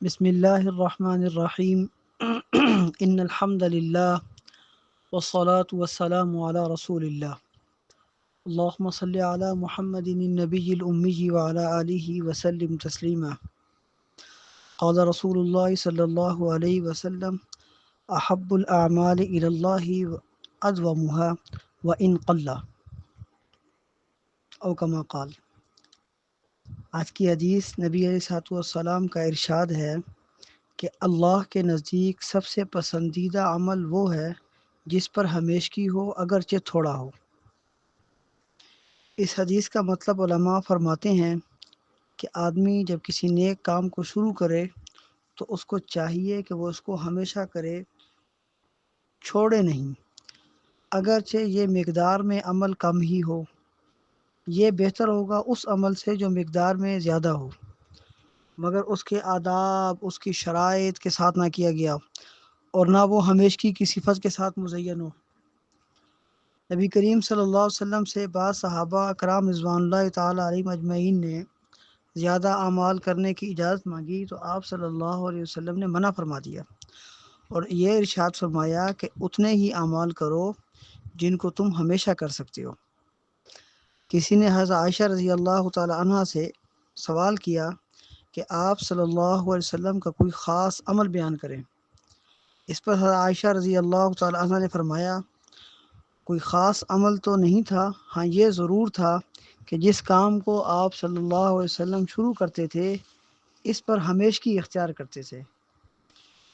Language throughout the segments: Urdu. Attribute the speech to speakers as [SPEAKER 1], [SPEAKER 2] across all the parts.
[SPEAKER 1] بسم اللہ الرحمن الرحیم ان الحمد للہ والصلاة والسلام علی رسول اللہ اللہم صلی علی محمد النبی الامی وعلی آلہ وسلم تسلیما قال رسول اللہ صلی اللہ علیہ وسلم احب الاعمال الی اللہ ادومها وان قل او کما قال۔ آج کی حدیث نبی علیہ الصلوۃ والسلام کا ارشاد ہے کہ اللہ کے نزدیک سب سے پسندیدہ عمل وہ ہے جس پر ہمیشگی ہو اگرچہ تھوڑا ہو۔ اس حدیث کا مطلب علماء فرماتے ہیں کہ آدمی جب کسی نیک کام کو شروع کرے تو اس کو چاہیے کہ وہ اس کو ہمیشہ کرے، چھوڑے نہیں، اگرچہ یہ مقدار میں عمل کم ہی ہو۔ یہ بہتر ہوگا اس عمل سے جو مقدار میں زیادہ ہو مگر اس کے آداب، اس کی شرائط کے ساتھ نہ کیا گیا اور نہ وہ ہمیشگی کی صفت کے ساتھ مزین ہو۔ نبی کریم صلی اللہ علیہ وسلم سے بعض صحابہ کرام رضوان اللہ تعالیٰ علیہم اجمعین نے زیادہ اعمال کرنے کی اجازت مانگی تو آپ صلی اللہ علیہ وسلم نے منع فرما دیا اور یہ ارشاد فرمایا کہ اتنے ہی اعمال کرو جن کو تم ہمیشہ کر سکتے ہو۔ کسی نے حضرت عائشہ رضی اللہ تعالیٰ عنہ سے سوال کیا کہ آپ صلی اللہ علیہ وسلم کا کوئی خاص عمل بیان کریں۔ اس پر حضرت عائشہ رضی اللہ تعالیٰ عنہ نے فرمایا کوئی خاص عمل تو نہیں تھا، ہاں یہ ضرور تھا کہ جس کام کو آپ صلی اللہ علیہ وسلم شروع کرتے تھے اس پر ہمیشگی اختیار کرتے تھے۔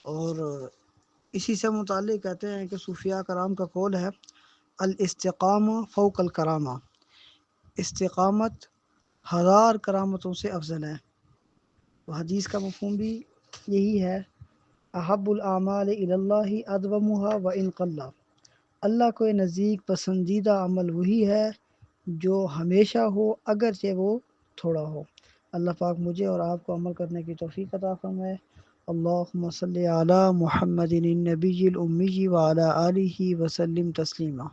[SPEAKER 1] اور اسی سے متعلق کہتے ہیں کہ صوفیاء کرام کا قول ہے الاستقامہ فوق الکرامہ، استقامت ہزار کرامتوں سے افضل ہے۔ تو حدیث کا مفہوم بھی یہی ہے، احب الاعمال الی اللہ ادومها وان قل۔ اللہ کو نزدیک پسندیدہ عمل وہی ہے جو ہمیشہ ہو اگرچہ وہ تھوڑا ہو۔ اللہ پاک مجھے اور آپ کو عمل کرنے کی توفیق عطا فرمائے۔ اللہم صلی علی محمد النبی الامی وعلی آلہ وسلم تسلیما۔